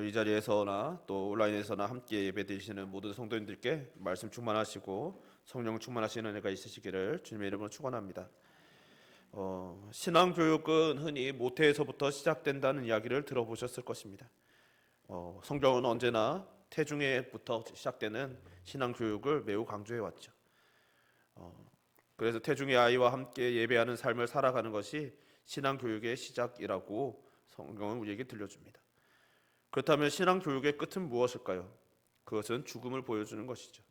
오늘 이 자리에서나 또 온라인에서나 함께 예배드리시는 모든 성도님들께 말씀 충만하시고 성령 충만하시는 은혜가 있으시기를 주님의 이름으로 축원합니다. 신앙교육은 흔히 모태에서부터 시작된다는 이야기를 들어보셨을 것입니다. 성경은 언제나 태중에부터 시작되는 신앙교육을 매우 강조해왔죠. 그래서 태중의 아이와 함께 예배하는 삶을 살아가는 것이 신앙교육의 시작이라고 성경은 우리에게 들려줍니다. 그렇다면 신앙교육의 끝은 무엇일까요? 그것은 죽음을 보여주는 것이죠.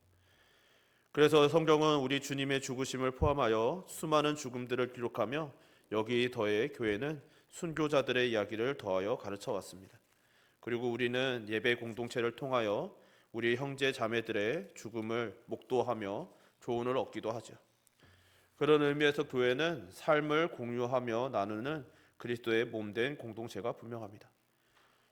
그래서 성경은 우리 주님의 죽으심을 포함하여 수많은 죽음들을 기록하며 여기 더해 교회는 순교자들의 이야기를 더하여 가르쳐 왔습니다. 그리고 우리는 예배 공동체를 통하여 우리 형제 자매들의 죽음을 목도하며 교훈을 얻기도 하죠. 그런 의미에서 교회는 삶을 공유하며 나누는 그리스도의 몸된 공동체가 분명합니다.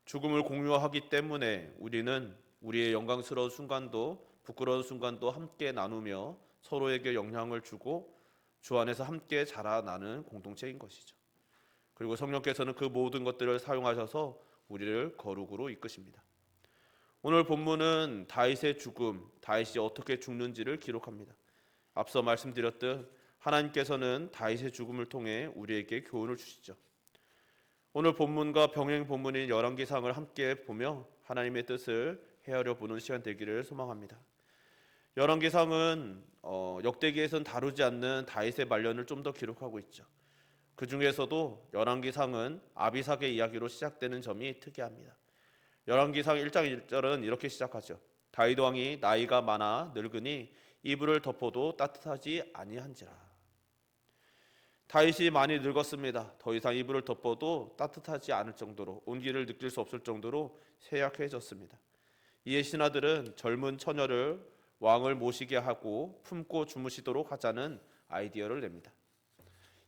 죽음을 공유하기 때문에 우리는 우리의 영광스러운 순간도 부끄러운 순간도 함께 나누며 서로에게 영향을 주고 주 안에서 함께 자라나는 공동체인 것이죠. 그리고 성령께서는 그 모든 것들을 사용하셔서 우리를 거룩으로 이끄십니다. 오늘 본문은 다윗의 죽음, 다윗이 어떻게 죽는지를 기록합니다. 앞서 말씀드렸듯 하나님께서는 다윗의 죽음을 통해 우리에게 교훈을 주시죠. 오늘 본문과 병행 본문인 열왕기상을 함께 보며 하나님의 뜻을 헤아려 보는 시간 되기를 소망합니다. 열왕기상은 역대기에서는 다루지 않는 다윗의 말년을 좀 더 기록하고 있죠. 그 중에서도 열왕기상은 아비삭의 이야기로 시작되는 점이 특이합니다. 열왕기상 1장 1절은 이렇게 시작하죠. 다윗 왕이 나이가 많아 늙으니 이불을 덮어도 따뜻하지 아니한지라. 다윗이 많이 늙었습니다. 더 이상 이불을 덮어도 따뜻하지 않을 정도로, 온기를 느낄 수 없을 정도로 쇠약해졌습니다. 이에 신하들은 젊은 처녀를 왕을 모시게 하고 품고 주무시도록 하자는 아이디어를 냅니다.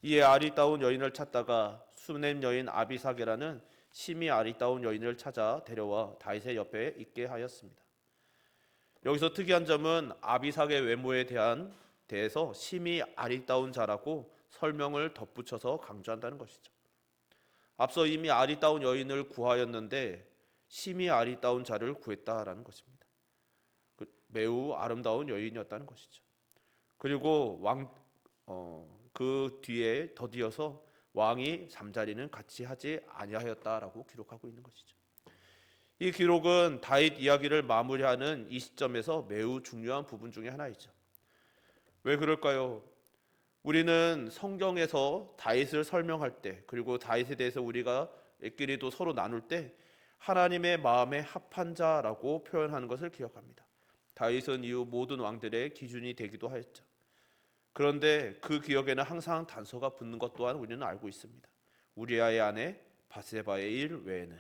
이에 아리따운 여인을 찾다가 수넴 여인 아비삭이라는 심히 아리따운 여인을 찾아 데려와 다윗의 옆에 있게 하였습니다. 여기서 특이한 점은 아비삭의 외모에 대해서 심히 아리따운 자라고 설명을 덧붙여서 강조한다는 것이죠. 앞서 이미 아리따운 여인을 구하였는데 심히 아리따운 자를 구했다라는 것입니다. 매우 아름다운 여인이었다는 것이죠. 그리고 그 뒤에 더디어서 왕이 잠자리는 같이 하지 아니하였다라고 기록하고 있는 것이죠. 이 기록은 다윗 이야기를 마무리하는 이 시점에서 매우 중요한 부분 중에 하나이죠. 왜 그럴까요? 우리는 성경에서 다윗을 설명할 때, 그리고 다윗에 대해서 우리가 끼리도 서로 나눌 때 하나님의 마음에 합한 자라고 표현하는 것을 기억합니다. 다윗은 이후 모든 왕들의 기준이 되기도 하였죠. 그런데 그 기억에는 항상 단서가 붙는 것 또한 우리는 알고 있습니다. 우리아의 아내 바세바의 일 외에는.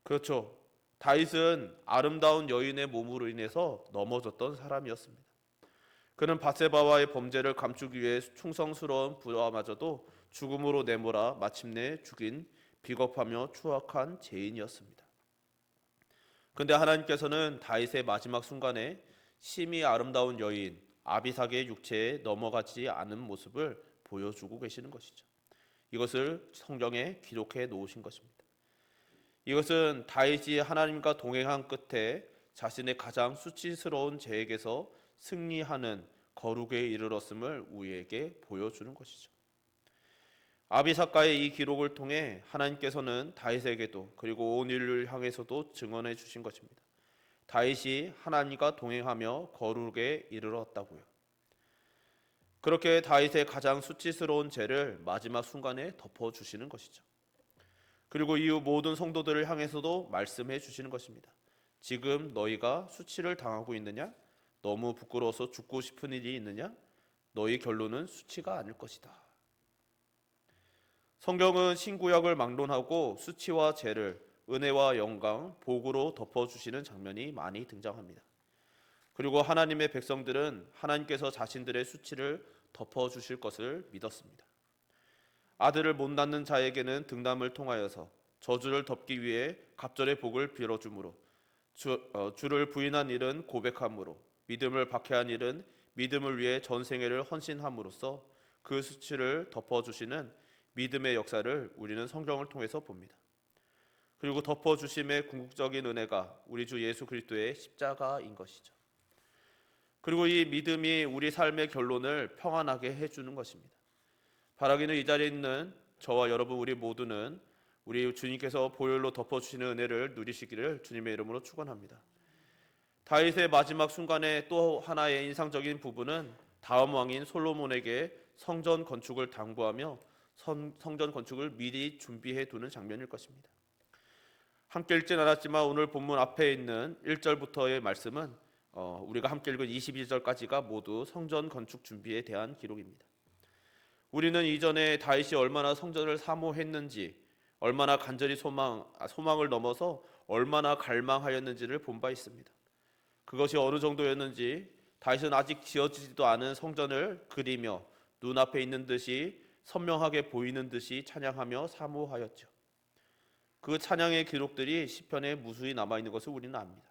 그렇죠. 다윗은 아름다운 여인의 몸으로 인해서 넘어졌던 사람이었습니다. 그는 바세바와의 범죄를 감추기 위해 충성스러운 부하마저도 죽음으로 내몰아 마침내 죽인 비겁하며 추악한 죄인이었습니다. 그런데 하나님께서는 다윗의 마지막 순간에 심히 아름다운 여인 아비삭의 육체에 넘어가지 않은 모습을 보여주고 계시는 것이죠. 이것을 성경에 기록해 놓으신 것입니다. 이것은 다윗이 하나님과 동행한 끝에 자신의 가장 수치스러운 죄에게서 승리하는 거룩에 이르렀음을 우리에게 보여주는 것이죠. 아비삭과의 이 기록을 통해 하나님께서는 다윗에게도 그리고 온 인류를 향해서도 증언해 주신 것입니다. 다윗이 하나님과 동행하며 거룩에 이르렀다고요. 그렇게 다윗의 가장 수치스러운 죄를 마지막 순간에 덮어주시는 것이죠. 그리고 이후 모든 성도들을 향해서도 말씀해 주시는 것입니다. 지금 너희가 수치를 당하고 있느냐? 너무 부끄러워서 죽고 싶은 일이 있느냐? 너희 결론은 수치가 아닐 것이다. 성경은 신구약을 막론하고 수치와 죄를 은혜와 영광, 복으로 덮어주시는 장면이 많이 등장합니다. 그리고 하나님의 백성들은 하나님께서 자신들의 수치를 덮어주실 것을 믿었습니다. 아들을 못 낳는 자에게는 등남을 통하여서 저주를 덮기 위해 갑절의 복을 빌어주므로 주를 부인한 일은 고백함으로 믿음을 박해한 일은 믿음을 위해 전생애를 헌신함으로써 그 수치를 덮어주시는 믿음의 역사를 우리는 성경을 통해서 봅니다. 그리고 덮어주심의 궁극적인 은혜가 우리 주 예수 그리스도의 십자가인 것이죠. 그리고 이 믿음이 우리 삶의 결론을 평안하게 해주는 것입니다. 바라기는 이 자리에 있는 저와 여러분 우리 모두는 우리 주님께서 보혈로 덮어주시는 은혜를 누리시기를 주님의 이름으로 축원합니다. 다윗의 마지막 순간에 또 하나의 인상적인 부분은 다음 왕인 솔로몬에게 성전 건축을 당부하며 성전 건축을 미리 준비해 두는 장면일 것입니다. 함께 읽진 않았지만 오늘 본문 앞에 있는 1절부터의 말씀은 우리가 함께 읽은 22절까지가 모두 성전 건축 준비에 대한 기록입니다. 우리는 이전에 다윗이 얼마나 성전을 사모했는지, 얼마나 간절히 소망을 넘어서 얼마나 갈망하였는지를 본 바 있습니다. 그것이 어느 정도였는지 다윗은 아직 지어지지도 않은 성전을 그리며 눈앞에 있는 듯이 선명하게 보이는 듯이 찬양하며 사모하였죠. 그 찬양의 기록들이 시편에 무수히 남아있는 것을 우리는 압니다.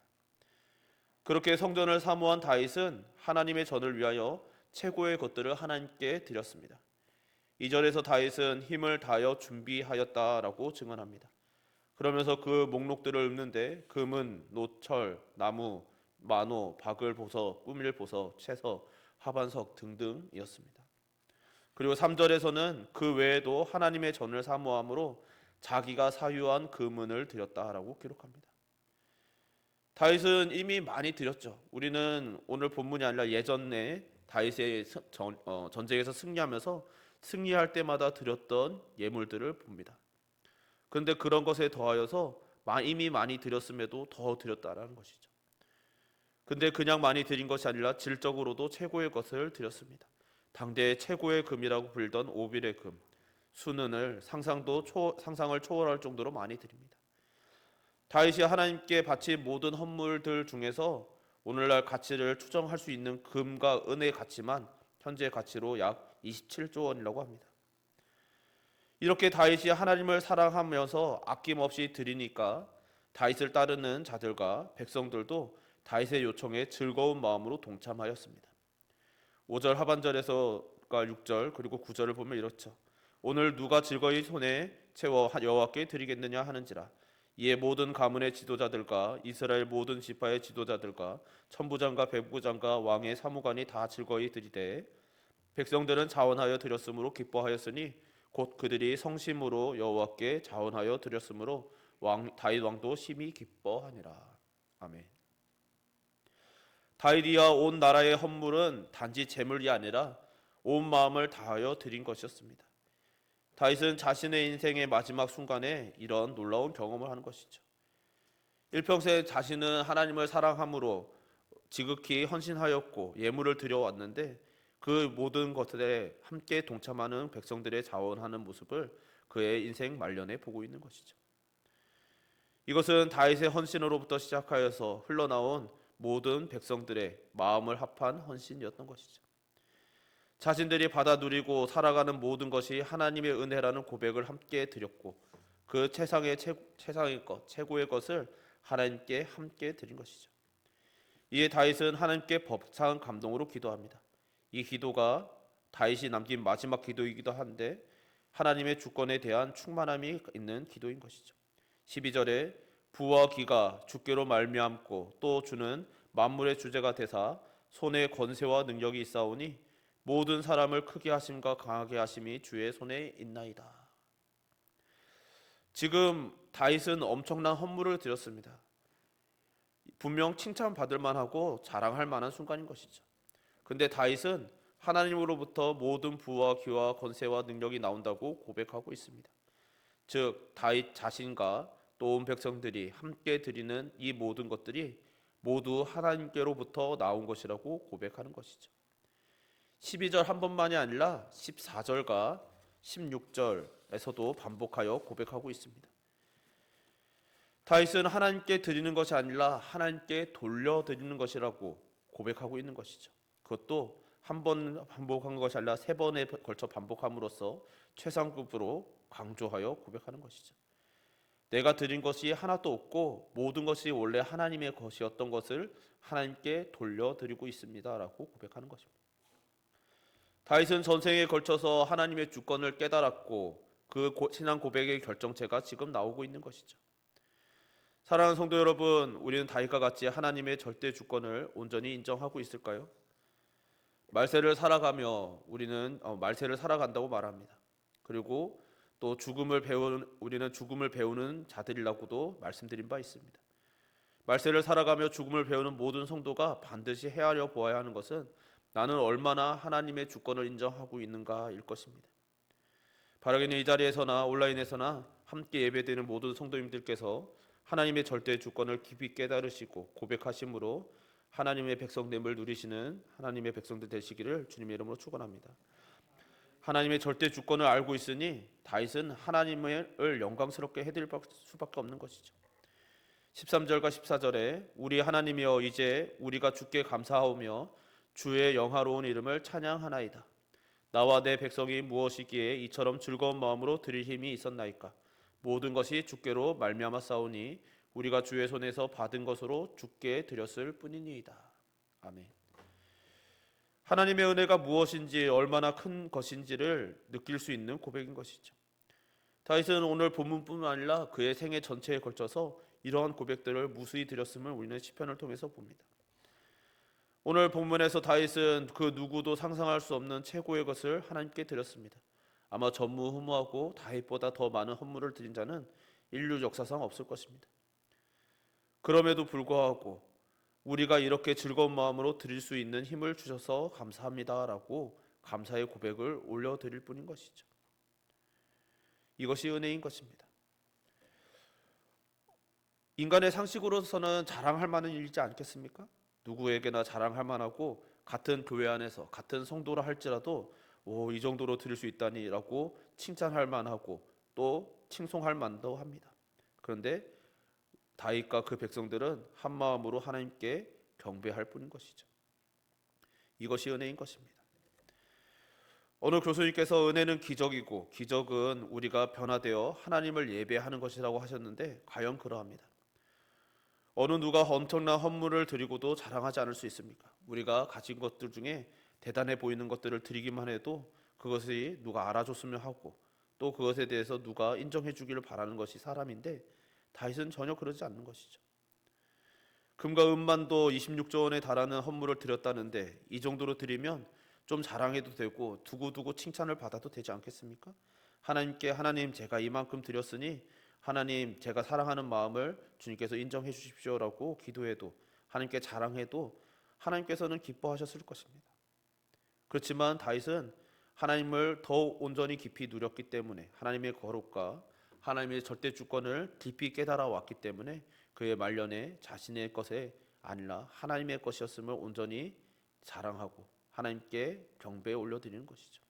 그렇게 성전을 사모한 다윗은 하나님의 전을 위하여 최고의 것들을 하나님께 드렸습니다. 2절에서 다윗은 힘을 다하여 준비하였다라고 증언합니다. 그러면서 그 목록들을 읊는데 금은, 노철, 나무, 만호, 박을보석, 꾸밀보석, 채석, 하반석 등등이었습니다. 그리고 3절에서는 그 외에도 하나님의 전을 사모함으로 자기가 사유한 금은을 드렸다라고 기록합니다. 다윗은 이미 많이 드렸죠. 우리는 오늘 본문이 아니라 예전에 다윗의 전쟁에서 승리하면서 승리할 때마다 드렸던 예물들을 봅니다. 그런데 그런 것에 더하여서 이미 많이 드렸음에도 더 드렸다라는 것이죠. 근데 그냥 많이 드린 것이 아니라 질적으로도 최고의 것을 드렸습니다. 당대의 최고의 금이라고 불리던 오빌의 금, 순은을 상상을 초월할 정도로 많이 드립니다. 다윗이 하나님께 바친 모든 헌물들 중에서 오늘날 가치를 추정할 수 있는 금과 은의 가치만 현재 가치로 약 27조 원이라고 합니다. 이렇게 다윗이 하나님을 사랑하면서 아낌없이 드리니까 다윗을 따르는 자들과 백성들도 다윗의 요청에 즐거운 마음으로 동참하였습니다. 5절 하반절에서가 6절 그리고 9절을 보면 이렇죠. 오늘 누가 즐거이 손에 채워 여호와께 드리겠느냐 하는지라. 이에 모든 가문의 지도자들과 이스라엘 모든 지파의 지도자들과 천부장과 백부장과 왕의 사무관이 다 즐거이 드리되 백성들은 자원하여 드렸으므로 기뻐하였으니 곧 그들이 성심으로 여호와께 자원하여 드렸으므로 다윗 왕도 심히 기뻐하니라. 아멘. 다윗이야 온 나라의 헌물은 단지 재물이 아니라 온 마음을 다하여 드린 것이었습니다. 다윗은 자신의 인생의 마지막 순간에 이런 놀라운 경험을 하는 것이죠. 일평생 자신은 하나님을 사랑함으로 지극히 헌신하였고 예물을 드려왔는데 그 모든 것들에 함께 동참하는 백성들의 자원하는 모습을 그의 인생 말년에 보고 있는 것이죠. 이것은 다윗의 헌신으로부터 시작하여서 흘러나온 모든 백성들의 마음을 합한 헌신이었던 것이죠. 자신들이 받아 누리고 살아가는 모든 것이 하나님의 은혜라는 고백을 함께 드렸고 그 최상의 것, 최고의 것을 하나님께 함께 드린 것이죠. 이에 다윗은 하나님께 벅찬 감동으로 기도합니다. 이 기도가 다윗이 남긴 마지막 기도이기도 한데 하나님의 주권에 대한 충만함이 있는 기도인 것이죠. 12절에 부와 기가 주께로 말미암고 또 주는 만물의 주제가 되사 손에 권세와 능력이 있사오니 모든 사람을 크게 하심과 강하게 하심이 주의 손에 있나이다. 지금 다윗은 엄청난 헌물을 드렸습니다. 분명 칭찬받을 만하고 자랑할 만한 순간인 것이죠. 근데 다윗은 하나님으로부터 모든 부와 기와 권세와 능력이 나온다고 고백하고 있습니다. 즉 다윗 자신과 또 온 백성들이 함께 드리는 이 모든 것들이 모두 하나님께로부터 나온 것이라고 고백하는 것이죠. 12절 한 번만이 아니라 14절과 16절에서도 반복하여 고백하고 있습니다. 다윗은 하나님께 드리는 것이 아니라 하나님께 돌려드리는 것이라고 고백하고 있는 것이죠. 그것도 한 번 반복한 것이 아니라 3번에 걸쳐 반복함으로써 최상급으로 강조하여 고백하는 것이죠. 내가 드린 것이 하나도 없고 모든 것이 원래 하나님의 것이었던 것을 하나님께 돌려드리고 있습니다라고 고백하는 것입니다. 다윗은 전생에 걸쳐서 하나님의 주권을 깨달았고 그 신앙 고백의 결정체가 지금 나오고 있는 것이죠. 사랑하는 성도 여러분, 우리는 다윗과 같이 하나님의 절대 주권을 온전히 인정하고 있을까요? 말세를 살아가며 말세를 살아간다고 말합니다. 그리고 또 우리는 죽음을 배우는 자들이라고도 말씀드린 바 있습니다. 말세를 살아가며 죽음을 배우는 모든 성도가 반드시 헤아려 보아야 하는 것은 나는 얼마나 하나님의 주권을 인정하고 있는가일 것입니다. 바라기는 이 자리에서나 온라인에서나 함께 예배드리는 모든 성도님들께서 하나님의 절대 주권을 깊이 깨달으시고 고백하심으로 하나님의 백성됨을 누리시는 하나님의 백성들 되시기를 주님의 이름으로 축원합니다. 하나님의 절대 주권을 알고 있으니 다윗은 하나님을 영광스럽게 해드릴 수밖에 없는 것이죠. 13절과 14절에 우리 하나님이여 이제 우리가 주께 감사하오며 주의 영화로운 이름을 찬양하나이다. 나와 내 백성이 무엇이기에 이처럼 즐거운 마음으로 드릴 힘이 있었나이까. 모든 것이 주께로 말미암아 싸우니 우리가 주의 손에서 받은 것으로 주께 드렸을 뿐이니이다. 아멘. 하나님의 은혜가 무엇인지 얼마나 큰 것인지를 느낄 수 있는 고백인 것이죠. 다윗은 오늘 본문뿐만 아니라 그의 생애 전체에 걸쳐서 이러한 고백들을 무수히 드렸음을 우리는 시편을 통해서 봅니다. 오늘 본문에서 다윗은 그 누구도 상상할 수 없는 최고의 것을 하나님께 드렸습니다. 아마 전무후무하고 다윗보다 더 많은 헌물을 드린 자는 인류 역사상 없을 것입니다. 그럼에도 불구하고 우리가 이렇게 즐거운 마음으로 드릴 수 있는 힘을 주셔서 감사합니다라고 감사의 고백을 올려드릴 뿐인 것이죠. 이것이 은혜인 것입니다. 인간의 상식으로서는 자랑할 만한 일이지 않겠습니까? 누구에게나 자랑할 만하고 같은 교회 안에서 같은 성도라 할지라도 이 정도로 드릴 수 있다니라고 칭찬할 만하고 또 칭송할 만도 합니다. 그런데 다윗과 그 백성들은 한 마음으로 하나님께 경배할 뿐인 것이죠. 이것이 은혜인 것입니다. 오늘 교수님께서 은혜는 기적이고 기적은 우리가 변화되어 하나님을 예배하는 것이라고 하셨는데 과연 그러합니다. 어느 누가 엄청난 헌물을 드리고도 자랑하지 않을 수 있습니까? 우리가 가진 것들 중에 대단해 보이는 것들을 드리기만 해도 그것이 누가 알아줬으면 하고 또 그것에 대해서 누가 인정해 주기를 바라는 것이 사람인데 다윗은 전혀 그러지 않는 것이죠. 금과 은만도 26조 원에 달하는 헌물을 드렸다는데 이 정도로 드리면 좀 자랑해도 되고 두고두고 칭찬을 받아도 되지 않겠습니까? 하나님께 하나님 제가 이만큼 드렸으니 하나님 제가 사랑하는 마음을 주님께서 인정해 주십시오라고 기도해도 하나님께 자랑해도 하나님께서는 기뻐하셨을 것입니다. 그렇지만 다윗은 하나님을 더 온전히 깊이 누렸기 때문에 하나님의 거룩과 하나님의 절대 주권을 깊이 깨달아 왔기 때문에 그의 말년에 자신의 것에 아니라 하나님의 것이었음을 온전히 자랑하고 하나님께 경배에 올려드리는 것이죠.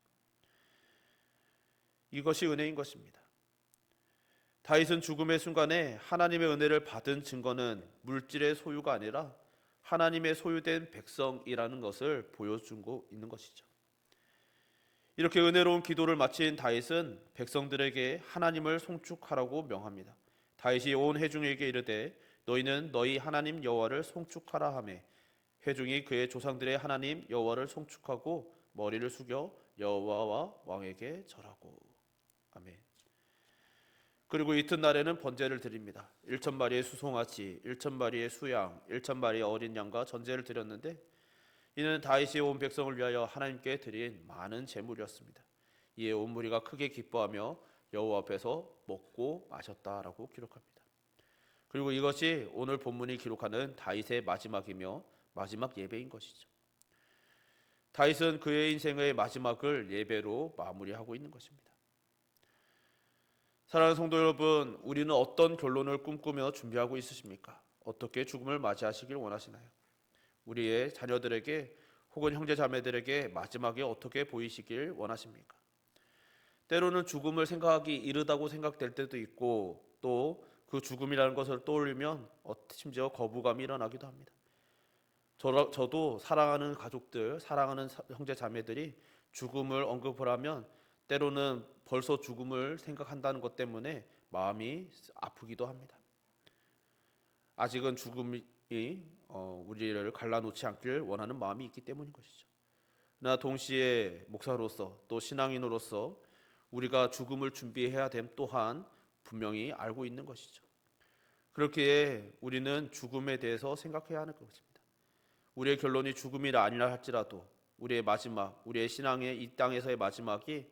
이것이 은혜인 것입니다. 다윗은 죽음의 순간에 하나님의 은혜를 받은 증거는 물질의 소유가 아니라 하나님의 소유된 백성이라는 것을 보여주고 있는 것이죠. 이렇게 은혜로운 기도를 마친 다윗은 백성들에게 하나님을 송축하라고 명합니다. 다윗이 온 회중에게 이르되 너희는 너희 하나님 여호와를 송축하라 하매 회중이 그의 조상들의 하나님 여호와를 송축하고 머리를 숙여 여호와와 왕에게 절하고. 아멘. 그리고 이튿날에는 번제를 드립니다. 1,000마리의 수송아지, 1,000마리의 수양, 1,000마리의 어린 양과 전제를 드렸는데 이는 다윗이 온 백성을 위하여 하나님께 드린 많은 제물이었습니다. 이에 온 무리가 크게 기뻐하며 여호와 앞에서 먹고 마셨다라고 기록합니다. 그리고 이것이 오늘 본문이 기록하는 다윗의 마지막이며 마지막 예배인 것이죠. 다윗은 그의 인생의 마지막을 예배로 마무리하고 있는 것입니다. 사랑하는 성도 여러분, 우리는 어떤 결론을 꿈꾸며 준비하고 있으십니까? 어떻게 죽음을 맞이하시길 원하시나요? 우리의 자녀들에게 혹은 형제 자매들에게 마지막에 어떻게 보이시길 원하십니까? 때로는 죽음을 생각하기 이르다고 생각될 때도 있고 또 그 죽음이라는 것을 떠올리면 심지어 거부감이 일어나기도 합니다. 저도 사랑하는 가족들, 사랑하는 형제 자매들이 죽음을 언급을 하면 때로는 벌써 죽음을 생각한다는 것 때문에 마음이 아프기도 합니다. 아직은 죽음이 우리를 갈라놓지 않기를 원하는 마음이 있기 때문인 것이죠. 그러나 동시에 목사로서 또 신앙인으로서 우리가 죽음을 준비해야 됨 또한 분명히 알고 있는 것이죠. 그렇기에 우리는 죽음에 대해서 생각해야 하는 것입니다. 우리의 결론이 죽음이라 아니라 할지라도 우리의 마지막, 우리의 신앙의 이 땅에서의 마지막이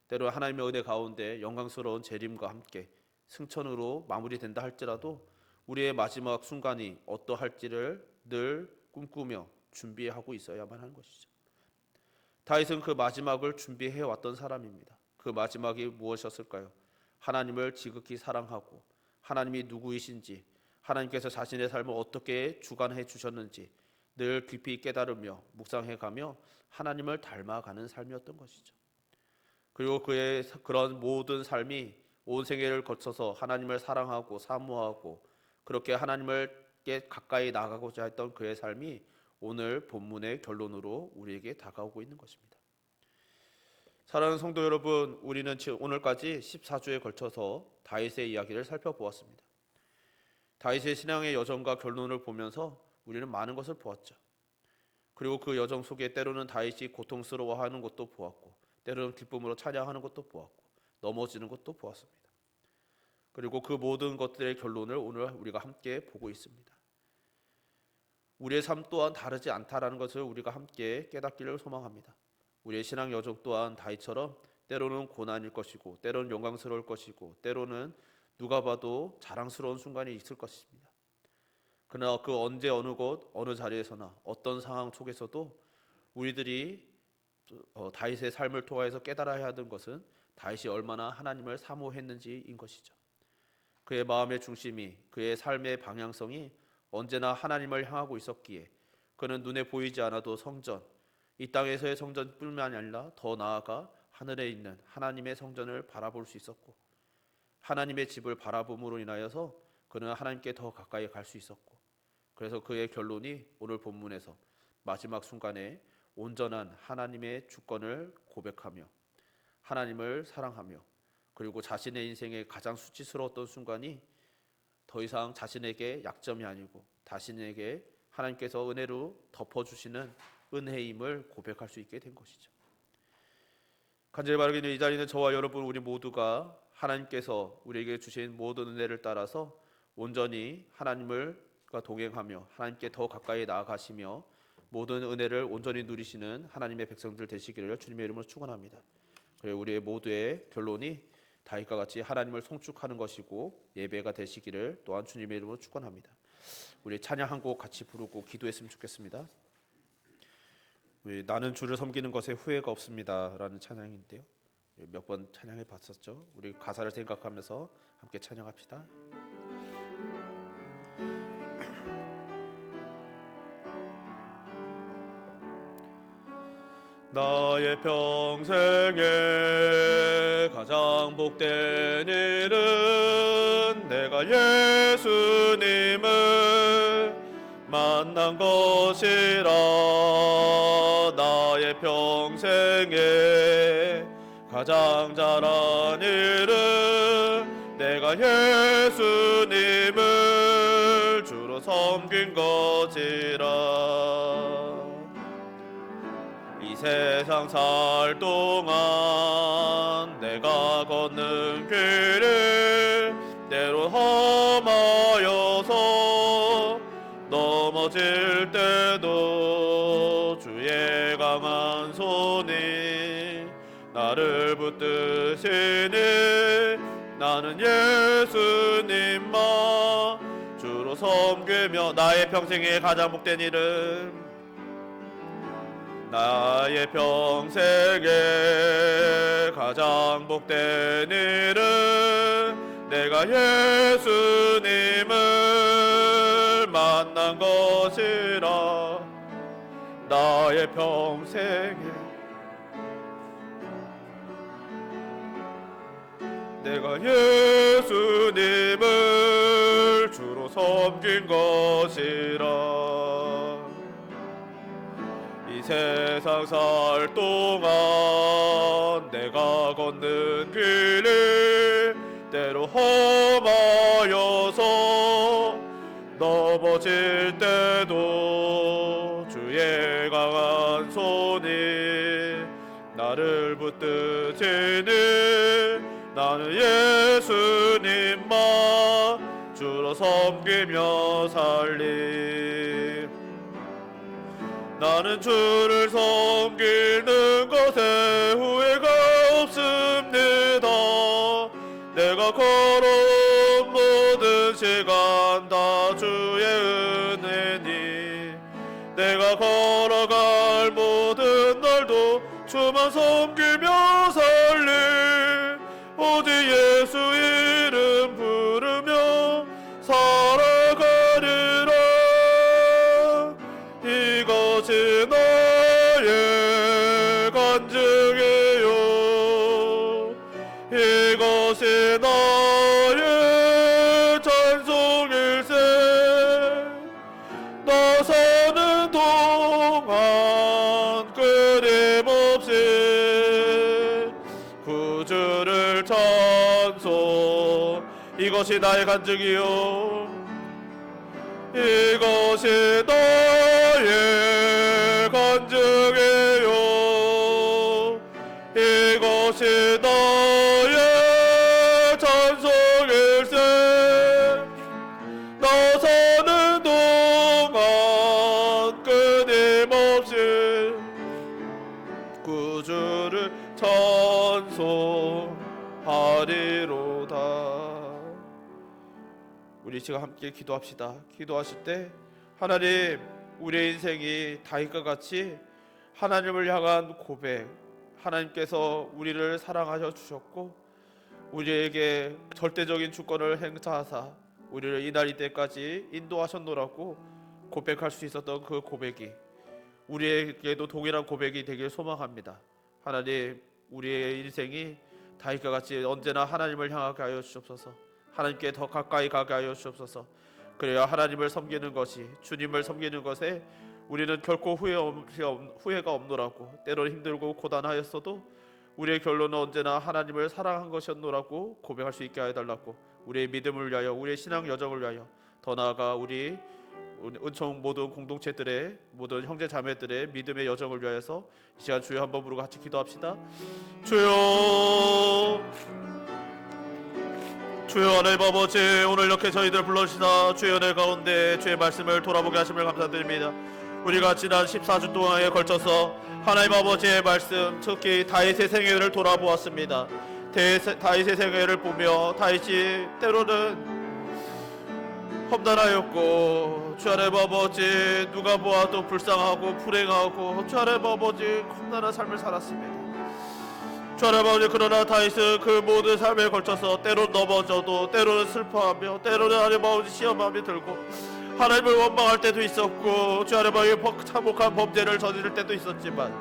때로 하나님의 은혜 가운데 영광스러운 재림과 함께 승천으로 마무리된다 할지라도 우리의 마지막 순간이 어떠할지를 늘 꿈꾸며 준비하고 있어야만 하는 것이죠. 다윗은 그 마지막을 준비해 왔던 사람입니다. 그 마지막이 무엇이었을까요? 하나님을 지극히 사랑하고 하나님이 누구이신지, 하나님께서 자신의 삶을 어떻게 주관해 주셨는지 늘 깊이 깨달으며 묵상해가며 하나님을 닮아가는 삶이었던 것이죠. 그리고 그의 그런 모든 삶이 온 생애를 거쳐서 하나님을 사랑하고 사모하고 그렇게 하나님께 가까이 나가고자 했던 그의 삶이 오늘 본문의 결론으로 우리에게 다가오고 있는 것입니다. 사랑하는 성도 여러분, 우리는 오늘까지 14주에 걸쳐서 다윗의 이야기를 살펴보았습니다. 다윗의 신앙의 여정과 결론을 보면서 우리는 많은 것을 보았죠. 그리고 그 여정 속에 때로는 다윗이 고통스러워하는 것도 보았고, 때로는 기쁨으로 찬양하는 것도 보았고, 넘어지는 것도 보았습니다. 그리고 그 모든 것들의 결론을 오늘 우리가 함께 보고 있습니다. 우리의 삶 또한 다르지 않다라는 것을 우리가 함께 깨닫기를 소망합니다. 우리의 신앙 여정 또한 다윗처럼 때로는 고난일 것이고, 때로는 영광스러울 것이고, 때로는 누가 봐도 자랑스러운 순간이 있을 것입니다. 그러나 그 언제 어느 곳 어느 자리에서나 어떤 상황 속에서도 우리들이 다윗의 삶을 통해서 깨달아야 하는 것은 다윗이 얼마나 하나님을 사모했는지인 것이죠. 그의 마음의 중심이, 그의 삶의 방향성이 언제나 하나님을 향하고 있었기에 그는 눈에 보이지 않아도 성전, 이 땅에서의 성전뿐만 아니라 더 나아가 하늘에 있는 하나님의 성전을 바라볼 수 있었고, 하나님의 집을 바라봄으로 인하여서 그는 하나님께 더 가까이 갈 수 있었고, 그래서 그의 결론이 오늘 본문에서 마지막 순간에 온전한 하나님의 주권을 고백하며 하나님을 사랑하며, 그리고 자신의 인생의 가장 수치스러웠던 순간이 더 이상 자신에게 약점이 아니고 자신에게 하나님께서 은혜로 덮어주시는 은혜임을 고백할 수 있게 된 것이죠. 간절히 바라기는 이 자리는 저와 여러분 우리 모두가 하나님께서 우리에게 주신 모든 은혜를 따라서 온전히 하나님과 동행하며 하나님께 더 가까이 나아가시며 모든 은혜를 온전히 누리시는 하나님의 백성들 되시기를 주님의 이름으로 축원합니다. 그리고 우리의 모두의 결론이 다윗과 같이 하나님을 송축하는 것이고 예배가 되시기를 또한 주님의 이름으로 축원합니다. 우리 찬양 한 곡 같이 부르고 기도했으면 좋겠습니다. 우리 나는 주를 섬기는 것에 후회가 없습니다라는 찬양인데요. 몇 번 찬양해 봤었죠. 우리 가사를 생각하면서 함께 찬양합시다. 나의 평생에 가장 복된 일은 내가 예수님을 만난 것이라. 나의 평생에 가장 잘한 일은 내가 예수님을 주로 섬긴 것이라. 이 세상 살 동안 내가 걷는 길을 때로 험하여서 넘어질 때도 주의 강한 손이 나를 붙드시니 나는 예수님만 주로 섬기며 나의 평생에 가장 복된 일은 나의 평생에 가장 복된 일은 내가 예수님을 만난 것이라. 나의 평생에 내가 예수님을 주로 섬긴 것이라. 이 세상 살 동안 내가 걷는 길을 때로 험하여서 넘어질 때도 주의 강한 손이 나를 붙드시니 나는 예수님만 주로 섬기며 살리. 나는 주를 섬기는 것에 후회가 없습니다. 내가 걸어온 모든 시간 다 주의 은혜니, 내가 걸어갈 모든 날도 주만 섬기며 살리. 오직 예수 이름 부르며 살아가리라. 이것이 나의 간증이요, 이것이 나의 찬송일세. 나 사는 동안 끊임없이 구주를 찬송. 이것이 나의 간증이요, 이것이 나의 간증이요, 이것이 나의 찬송일세. 나 사는 동안 끊임없이 구주를 찬송하리로다. 우리 지금 함께 기도합시다. 기도하실 때 하나님, 우리의 인생이 다윗과 같이 하나님을 향한 고백, 하나님께서 우리를 사랑하여 주셨고 우리에게 절대적인 주권을 행사하사 우리를 이날 이때까지 인도하셨노라고 고백할 수 있었던 그 고백이 우리에게도 동일한 고백이 되길 소망합니다. 하나님, 우리의 인생이 다윗과 같이 언제나 하나님을 향하게 하여 주옵소서. 하나님께 더 가까이 가게 하여 주옵소서. 그래야 하나님을 섬기는 것이, 주님을 섬기는 것에 우리는 결코 후회가 없노라고, 때로는 힘들고 고단하였어도 우리의 결론은 언제나 하나님을 사랑한 것이었노라고 고백할 수 있게 하여달라고, 우리의 믿음을 위하여, 우리의 신앙 여정을 위하여, 더 나아가 우리 은총 모든 공동체들의, 모든 형제 자매들의 믿음의 여정을 위하여서 이 시간 주여 한번 부르고 같이 기도합시다. 주여, 주여 하나님 아버지, 오늘 이렇게 저희들 불러주시다 주의 은혜 가운데 주의 말씀을 돌아보게 하심을 감사드립니다. 우리가 지난 14주 동안에 걸쳐서 하나님 아버지의 말씀, 특히 다윗의 생애를 돌아보았습니다. 다윗의 생애를 보며 다윗이 때로는 험난하였고, 주 하나님 아버지 누가 보아도 불쌍하고 불행하고 주 하나님 아버지 험난한 삶을 살았습니다. 주 하나님 아버지, 그러나 다윗은 그 모든 삶에 걸쳐서 때로는 넘어져도, 때로는 슬퍼하며, 때로는 하나님 아버지 시험함이 들고 하나님을 원망할 때도 있었고, 주 하나님 아버지 참혹한 범죄를 저지를 때도 있었지만,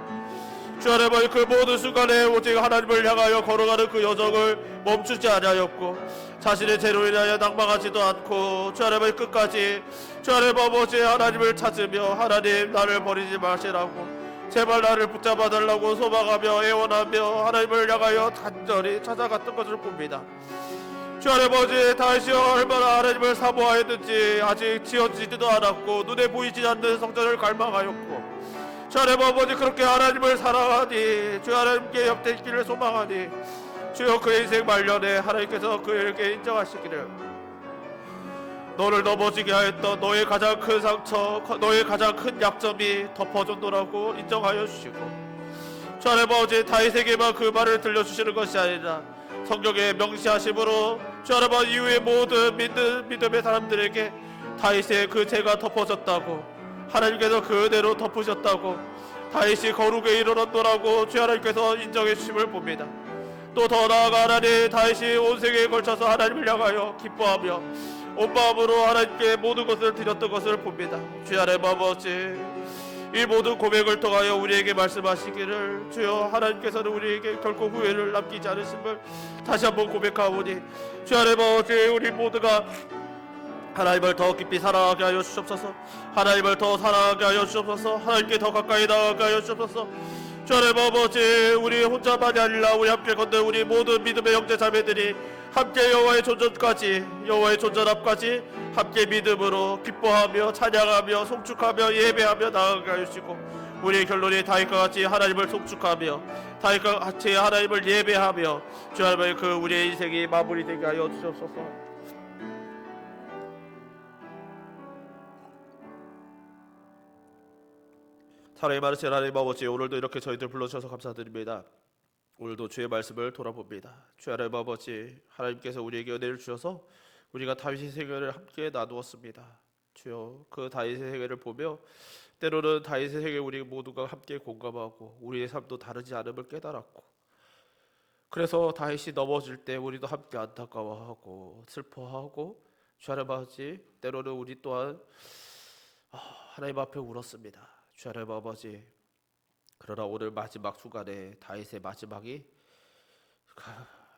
주 하나님 아버지 그 모든 순간에 오직 하나님을 향하여 걸어가는 그 여정을 멈추지 아니하였고, 자신의 죄로 인하여 낭망하지도 않고, 주 하나님 아버지 끝까지 주 하나님 아버지 하나님을 찾으며, 하나님 나를 버리지 마시라고, 제발 나를 붙잡아 달라고 소망하며 애원하며 하나님을 향하여 간절히 찾아갔던 것을 봅니다. 주 하나님 아버지, 다윗이 얼마나 하나님을 사모하였는지, 아직 지어지지도 않았고 눈에 보이지 않는 성전을 갈망하였고, 주 하나님 아버지 그렇게 하나님을 사랑하니, 주 하나님께 옆대기를 소망하니, 주여 그의 인생 말년에 하나님께서 그에게 인정하시기를, 너를 넘어지게 하였던 너의 가장 큰 상처, 너의 가장 큰 약점이 덮어졌노라고 인정하여 주시고, 주 하나님 아버지 다윗에게만 그 말을 들려주시는 것이 아니라 성경에 명시하심으로 주 하나님 아버지 이후의 모든 믿음의 사람들에게 다윗의 그 죄가 덮어졌다고, 하나님께서 그대로 덮으셨다고, 다윗이 거룩에 이르렀노라고 주 하나님께서 인정해 주심을 봅니다. 또 더 나아가 하나님, 다윗이 온 생애에 걸쳐서 하나님을 향하여 기뻐하며 온 마음으로 하나님께 모든 것을 드렸던 것을 봅니다. 주 하나님 아버지, 이 모든 고백을 통하여 우리에게 말씀하시기를, 주여 하나님께서는 우리에게 결코 후회를 남기지 않으심을 다시 한번 고백하오니, 주 하나님 아버지 우리 모두가 하나님을 더 깊이 사랑하게 하여 주옵소서. 하나님을 더 사랑하게 하여 주옵소서. 하나님께 더 가까이 나아가게 하여 주옵소서. 주 하나님 아버지, 우리 혼자만이 아니라 우리 함께 걷는 우리 모든 믿음의 형제 자매들이 함께 여호와의 존전까지, 여호와의 존전 앞까지 함께 믿음으로 기뻐하며 찬양하며 송축하며 예배하며 나아가게 하시고, 우리의 결론이 다윗과 같이 하나님을 송축하며 다윗과 같이 하나님을 예배하며 주 하나님의 그 우리의 인생이 마무리되게 하여 주옵소서. 사랑이 많으신 하나님 아버지, 오늘도 이렇게 저희들 불러주셔서 감사드립니다. 오늘도 주의 말씀을 돌아봅니다. 주 하나님 아버지, 하나님께서 우리에게 은혜를 주셔서 우리가 다윗의 세계를 함께 나누었습니다. 주여, 그 다윗의 세계를 보며 때로는 다윗의 세계 우리 모두가 함께 공감하고 우리의 삶도 다르지 않음을 깨달았고, 그래서 다윗이 넘어질 때 우리도 함께 안타까워하고 슬퍼하고, 주 하나님 아버지, 때로는 우리 또한 하나님 앞에 울었습니다. 주 하나님 아버지, 그러나 오늘 마지막 순간에 다윗의 마지막이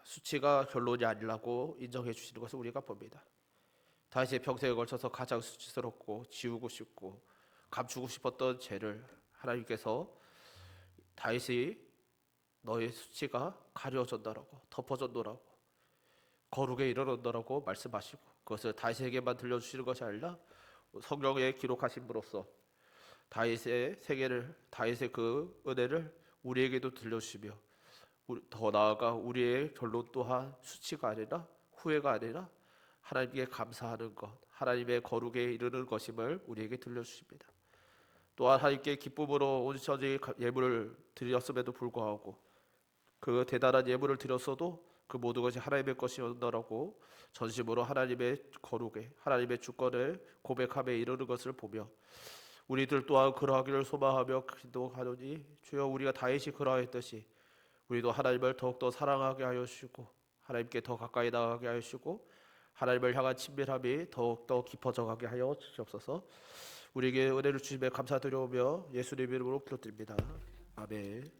수치가 결론이 아니라고 인정해 주시는 것을 우리가 봅니다. 다윗의 평생에 걸쳐서 가장 수치스럽고 지우고 싶고 감추고 싶었던 죄를 하나님께서 다윗이 너의 수치가 가려졌다라고, 덮어졌노라고, 거룩에 이르렀노라고 말씀하시고, 그것을 다윗에게만 들려주시는 것이 아니라 성경에 기록하심으로써 다윗의 세계를, 다윗의 그 은혜를 우리에게도 들려주시며, 더 나아가 우리의 결론 또한 수치가 아니라 후회가 아니라 하나님께 감사하는 것, 하나님의 거룩에 이르는 것임을 우리에게 들려주십니다. 또한 하나님께 기쁨으로 온전히 예물을 드렸음에도 불구하고 그 대단한 예물을 드렸어도 그 모든 것이 하나님의 것이었다라고 전심으로 하나님의 거룩에, 하나님의 주권을 고백함에 이르는 것을 보며 우리들 또한 그러하기를 소망하며 기도하노니, 주여, 우리가 다윗이 그러했듯이 우리도 하나님을 더욱더 사랑하게 하여 주시고 하나님께 더 가까이 나가게 하여 주시고 하나님을 향한 친밀함이 더욱더 깊어져 가게 하여 주시옵소서. 우리에게 은혜를 주심에 감사드려오며 예수님 이름으로 기도드립니다. 아멘.